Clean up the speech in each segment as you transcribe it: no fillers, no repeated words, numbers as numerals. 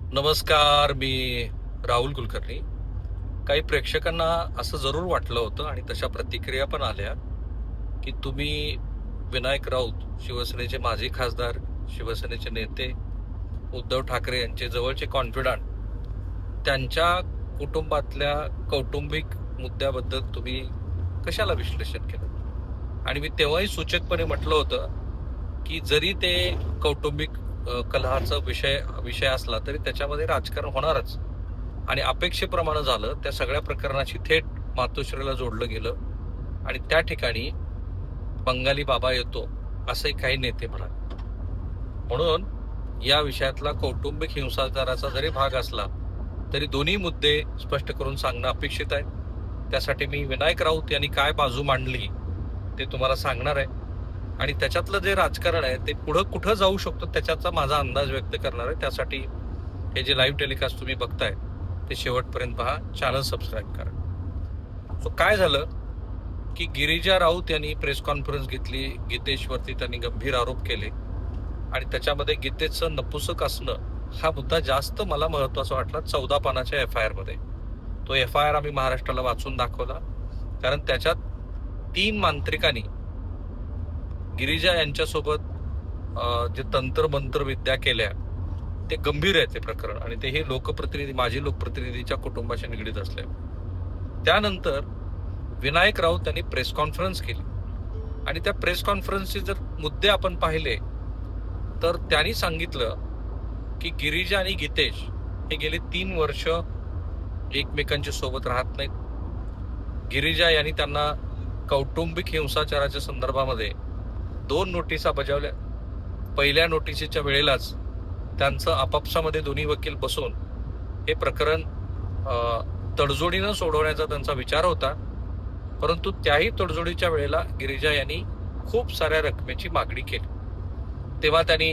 नमस्कार. मी राहुल कुलकर्णी. काही प्रेक्षकांना असं जरूर वाटलं होतं आणि तशा प्रतिक्रिया पण आल्या की तुम्ही विनायक राऊत, शिवसेनेचे माजी खासदार, शिवसेनेचे नेते, उद्धव ठाकरे यांचे जवळचे कॉन्फिडंट, त्यांच्या कुटुंबातल्या कौटुंबिक मुद्द्याबद्दल तुम्ही कशाला विश्लेषण केलं. आणि मी तेव्हाही सूचकपणे म्हटलं होतं की जरी ते कौटुंबिक कलहाचा विषय असला तरी त्याच्यामध्ये राजकारण होणारच. आणि अपेक्षेप्रमाणे झालं. त्या सगळ्या प्रकरणाची थेट मातोश्रीला जोडलं गेलं आणि त्या ठिकाणी बंगाली बाबा येतो असंही काही नेते म्हणाले. म्हणून या विषयातला कौटुंबिक हिंसाचाराचा जरी भाग असला तरी दोन्ही मुद्दे स्पष्ट करून सांगणं अपेक्षित आहे. त्यासाठी मी विनायक राऊत यांनी काय बाजू मांडली ते तुम्हाला सांगणार आहे आणि त्याच्यातलं जे राजकारण आहे ते पुढं कुठं जाऊ शकतो त्याच्याचा माझा अंदाज व्यक्त करणार आहे. त्यासाठी हे जे लाईव्ह टेलिकास्ट तुम्ही बघताय ते शेवटपर्यंत पहा, चॅनल सबस्क्राईब करा. सो काय झालं की गिरिजा राऊत यांनी प्रेस कॉन्फरन्स घेतली. गीतेशवरती त्यांनी गंभीर आरोप केले आणि त्याच्यामध्ये गीतेशचं नपुसक असणं हा मुद्दा जास्त मला महत्वाचा वाटला. 14 पानाच्या FIR मध्ये तो FIR आम्ही महाराष्ट्राला वाचून दाखवला. कारण त्याच्यात 3 मांत्रिकांनी गिरिजा यांच्यासोबत जे तंत्रमंत्र विद्या केल्या ते गंभीर आहे ते प्रकरण आणि ते हे लोकप्रतिनिधी, माजी लोकप्रतिनिधीच्या कुटुंबाशी निगडीत असले. त्यानंतर विनायक राऊत यांनी प्रेस कॉन्फरन्स केली आणि त्या प्रेस कॉन्फरन्सचे जर मुद्दे आपण पाहिले तर त्यांनी सांगितलं की गिरिजा आणि गीतेश हे गेली 3 वर्ष एकमेकांच्या सोबत राहत नाहीत. गिरिजा यांनी त्यांना कौटुंबिक हिंसाचाराच्या संदर्भामध्ये 2 नोटिसा बजावल्या. पहिल्या नोटिसीच्या वेळेलाच त्यांचं आपापसामध्ये दोन्ही वकील बसून हे प्रकरण तडजोडीनं सोडवण्याचा त्यांचा विचार होता. परंतु त्याही तडजोडीच्या वेळेला गिरिजा यांनी खूप साऱ्या रकमेची मागणी केली. तेव्हा त्यांनी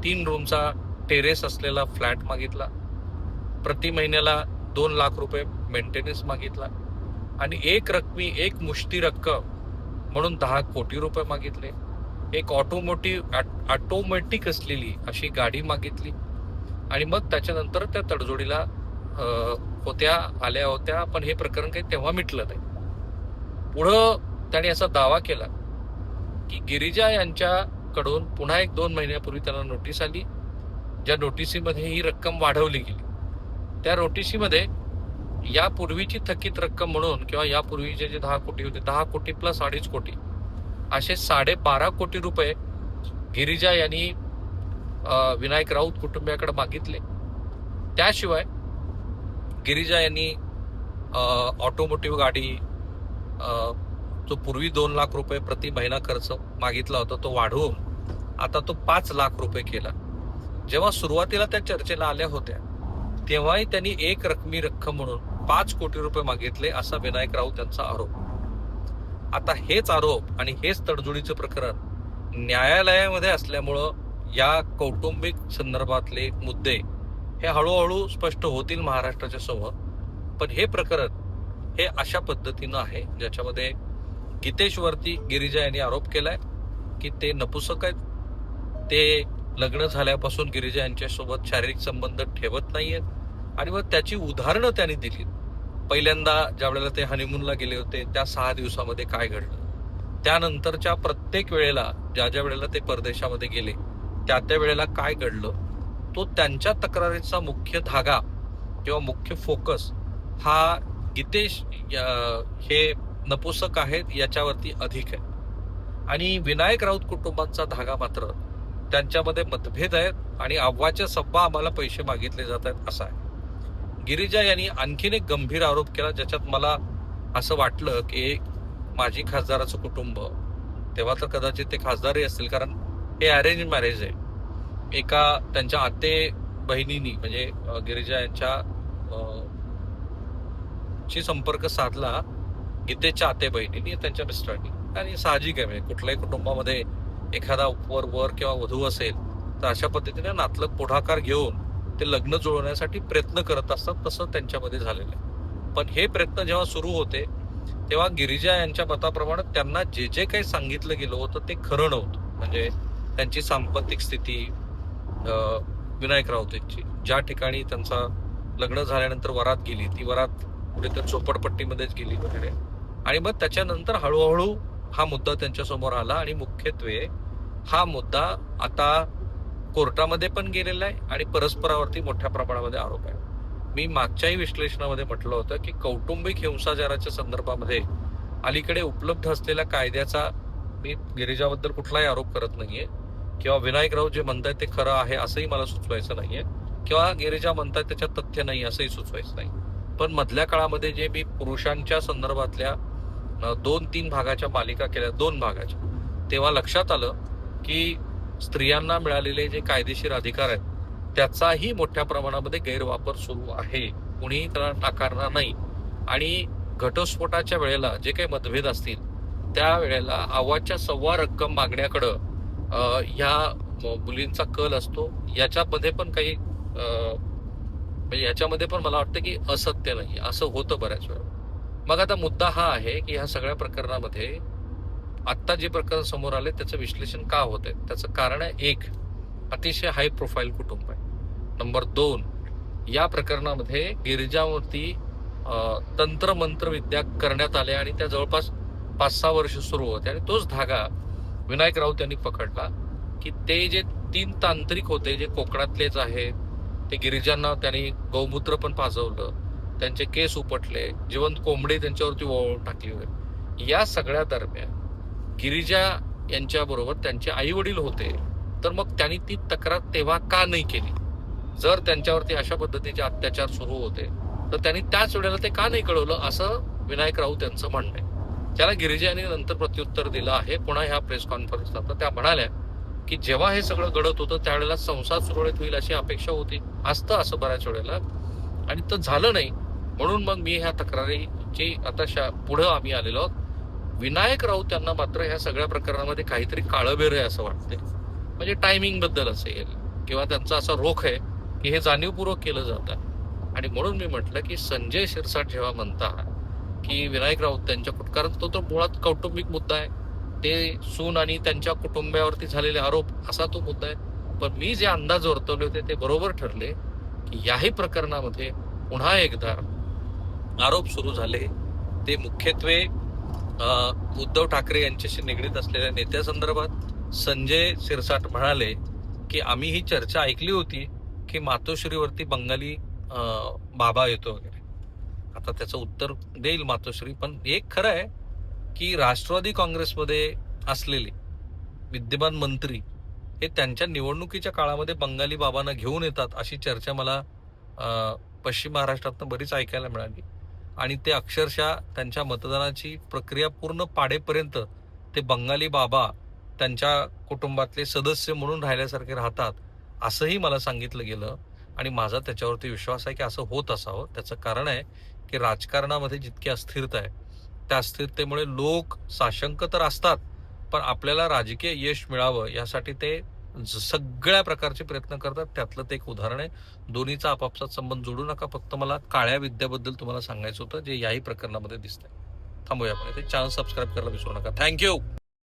3 रूमचा टेरेस असलेला फ्लॅट मागितला. प्रति महिन्याला 2 लाख रुपये मेंटेनन्स मागितला आणि एक मुष्टी रक्कम म्हणून 10 कोटी रुपये मागितले. एक ऑटोमॅटिक असलेली अशी गाडी मागितली आणि मग त्याच्यानंतर त्या तडजोडीला आल्या होत्या. पण हे प्रकरण काही तेव्हा मिटलं नाही. पुढं त्याने असा दावा केला की गिरिजा यांच्याकडून पुन्हा 1-2 महिन्यापूर्वी त्यांना नोटीस आली, ज्या नोटिसीमध्ये ही रक्कम वाढवली गेली. त्या नोटिसीमध्ये यापूर्वीची थकीत रक्कम म्हणून किंवा यापूर्वीचे जे 10 कोटी होते, 10 कोटी प्लस 2.5 कोटी असे 12.5 कोटी रुपये गिरिजा यांनी विनायक राऊत कुटुंबियाकडे मागितले. त्याशिवाय गिरिजा यांनी ऑटोमोटिव्ह गाडी, जो पूर्वी 2 लाख रुपये प्रति महिना खर्च मागितला होता तो वाढवून आता तो 5 लाख रुपये केला. जेव्हा सुरुवातीला त्या चर्चेला आल्या होत्या तेव्हाही त्यांनी एक रक्कम म्हणून 5 कोटी रुपये मागितले असा विनायक राऊत यांचा आरोप. आता हेच आरोप आणि हेच तडजोडीचं प्रकरण न्यायालयामध्ये असल्यामुळं या कौटुंबिक संदर्भातले मुद्दे हे हळूहळू स्पष्ट होतील महाराष्ट्राच्या समोर. पण हे प्रकरण हे अशा पद्धतीनं आहे ज्याच्यामध्ये गीतेशवरती गिरिजा यांनी आरोप केलाय की ते नपुसक आहेत, ते लग्न झाल्यापासून गिरिजा यांच्यासोबत शारीरिक संबंध ठेवत नाहीयेत आणि मग त्याची उदाहरणं त्यांनी दिली. पहिल्यांदा ज्या वेळेला ते हनीमूनला गेले होते त्या 6 दिवसामध्ये काय घडलं, त्यानंतरच्या प्रत्येक वेळेला ज्या वेळेला ते परदेशामध्ये गेले त्या वेळेला काय घडलं, तो त्यांच्या तक्रारीचा मुख्य धागा किंवा मुख्य फोकस हा गीतेश हे नपुसक आहेत याच्यावरती अधिक आहे. आणि विनायक राऊत कुटुंबाचा धागा मात्र त्यांच्यामध्ये मतभेद आहेत आणि अव्वाच्या सव्वा आम्हाला पैसे मागितले जात आहेत असा आहे. गिरिजा यांनी आणखीन एक गंभीर आरोप केला ज्याच्यात मला असं वाटलं की माजी खासदाराचं कुटुंब, तेव्हा तर कदाचित ते खासदारही असतील कारण हे अरेंज मॅरेज आहे. एका त्यांच्या आते बहिणीनी म्हणजे गिरिजा यांच्या शी संपर्क साधला गीतेच्या आते बहिणीनी, त्यांच्या मिस्टरांनी. आणि साहजिक आहे म्हणजे कुठल्याही कुटुंबामध्ये एखादा वर किंवा वधू असेल तर अशा पद्धतीने नातलग पुढाकार घेऊन ते लग्न जुळवण्यासाठी प्रयत्न करत असतात. तसं त्यांच्यामध्ये झालेलं आहे. पण हे प्रयत्न जेव्हा सुरू होते तेव्हा गिरिजा यांच्या मताप्रमाणे त्यांना जे जे काही सांगितलं गेलं होतं ते खरं नव्हतं. म्हणजे त्यांची सांपत्तिक स्थिती, विनायक राऊत यांची. ज्या ठिकाणी त्यांचा लग्न झाल्यानंतर वरात गेली, ती वरात कुठेतरी झोपडपट्टीमध्येच गेली वगैरे. आणि मग त्याच्यानंतर हळूहळू हा मुद्दा त्यांच्या समोर आला आणि मुख्यत्वे हा मुद्दा आता कोर्टामध्ये पण गेलेला आहे आणि परस्परावरती मोठ्या प्रमाणामध्ये आरोप आहे. मी मागच्याही विश्लेषणामध्ये म्हटलं होतं की कौटुंबिक हिंसाचाराच्या संदर्भामध्ये अलीकडे उपलब्ध असलेल्या कायद्याचा मी गिरिजाबद्दल कुठलाही आरोप करत नाहीये किंवा विनायक राऊत जे म्हणतात ते खरं आहे असंही मला सुचवायचं नाहीये किंवा गिरिजा म्हणतात त्याच्यात तथ्य नाही असंही सुचवायचं नाही. पण मधल्या काळामध्ये जे मी पुरुषांच्या संदर्भातल्या 2-3 भागाच्या मालिका केल्या, 2 भागाच्या, तेव्हा लक्षात आलं की स्त्रियांना मिळालेले जे कायदेशीर अधिकार आहेत त्याचाही मोठ्या प्रमाणामध्ये गैरवापर सुरू आहे. कुणीही त्याला नाकारणार नाही. आणि घटस्फोटाच्या वेळेला जे काही मतभेद असतील त्या वेळेला अव्वाच्या सव्वा रक्कम मागण्याकडं ह्या मुलींचा कल असतो. याच्यामध्ये पण काही म्हणजे याच्यामध्ये पण मला वाटतं की असत्य नाही, असं होतं बऱ्याच वेळा. मग आता मुद्दा हा आहे की ह्या सगळ्या प्रकरणामध्ये आत्ता जे प्रकरण समोर आले त्याचं विश्लेषण का होत आहे. त्याचं कारण आहे, एक, अतिशय हाय प्रोफाईल कुटुंब आहे. नंबर 2, या प्रकरणामध्ये गिरिजावरती तंत्रमंत्र विद्या करण्यात आल्या आणि त्या जवळपास 5-6 वर्ष सुरू होते. आणि तोच धागा विनायक राऊत यांनी पकडला की ते जे 3 तांत्रिक होते जे कोकणातलेच आहेत, ते गिरिजांना त्यांनी गौमूत्र पण पाजवलं, त्यांचे केस उपटले, जिवंत कोंबडे त्यांच्यावरती ओवाळून टाकली होती. या सगळ्या दरम्यान गिरिजा यांच्याबरोबर त्यांचे आई वडील होते. तर मग त्यांनी ती तक्रार तेव्हा का नाही केली? जर त्यांच्यावरती अशा पद्धतीचे अत्याचार सुरू होते तर त्यांनी त्याच वेळेला ते का नाही कळवलं, असं विनायक राऊत यांचं म्हणणं आहे. त्याला गिरिजा यांनी नंतर प्रत्युत्तर दिलं आहे पुन्हा ह्या प्रेस कॉन्फरन्सला. तर त्या म्हणाल्या की जेव्हा हे सगळं घडत होतं त्यावेळेला संसार सुरळीत होईल अशी अपेक्षा होती, असतं असं बऱ्याच वेळेला, आणि तर झालं नाही. म्हणून मग मी ह्या तक्रारीची आता पुढं आम्ही आलेलो आहोत. विनायक राऊत यांना मात्र ह्या सगळ्या प्रकरणामध्ये काहीतरी काळबेर आहे असं वाटतंय. म्हणजे टायमिंग बद्दल असेल किंवा त्यांचा असा रोख आहे की हे जाणीवपूर्वक केलं जातं. आणि म्हणून मी म्हटलं की संजय शिरसाट जेव्हा म्हणतात की विनायक राऊत त्यांच्या कारण तो तर मुळात कौटुंबिक मुद्दा आहे, ते सून आणि त्यांच्या कुटुंबावरती झालेले आरोप असा तो मुद्दा आहे. पण मी जे अंदाज वर्तवले होते ते बरोबर ठरले की याही प्रकरणामध्ये पुन्हा एकदा आरोप सुरू झाले. ते मुख्यत्वे उद्धव ठाकरे यांच्याशी निगडीत असलेल्या नेत्यासंदर्भात. संजय शिरसाट म्हणाले की आम्ही ही चर्चा ऐकली होती की मातोश्रीवरती बंगाली बाबा येतो वगैरे. आता त्याचं उत्तर देईल मातोश्री. पण एक खरं आहे की राष्ट्रवादी काँग्रेसमध्ये असलेले विद्यमान मंत्री हे त्यांच्या निवडणुकीच्या काळामध्ये बंगाली बाबांना घेऊन येतात अशी चर्चा मला पश्चिम महाराष्ट्रातनं बरीच ऐकायला मिळाली. आणि ते अक्षरशः त्यांच्या मतदानाची प्रक्रिया पूर्ण पाडेपर्यंत ते बंगाली बाबा त्यांच्या कुटुंबातले सदस्य म्हणून राहिल्यासारखे राहतात असंही मला सांगितलं गेलं. आणि माझा त्याच्यावरती विश्वास आहे की असं होत असावं. त्याचं कारण आहे की राजकारणामध्ये जितकी अस्थिरता आहे त्या अस्थिरतेमुळे लोक साशंक तर असतात, पण आपल्याला राजकीय यश मिळावं यासाठी ते सगळ्या प्रकारचे प्रयत्न करतात. त्यातलं ते एक उदाहरण आहे. दोन्हीचा आपापसात संबंध जोडू नका. फक्त मला काळ्या विद्याबद्दल तुम्हाला सांगायचं होतं जे याही प्रकरणामध्ये दिसतंय. थांबूया आपण इथे. चॅनल सबस्क्राईब करायला विसरू नका. थँक्यू.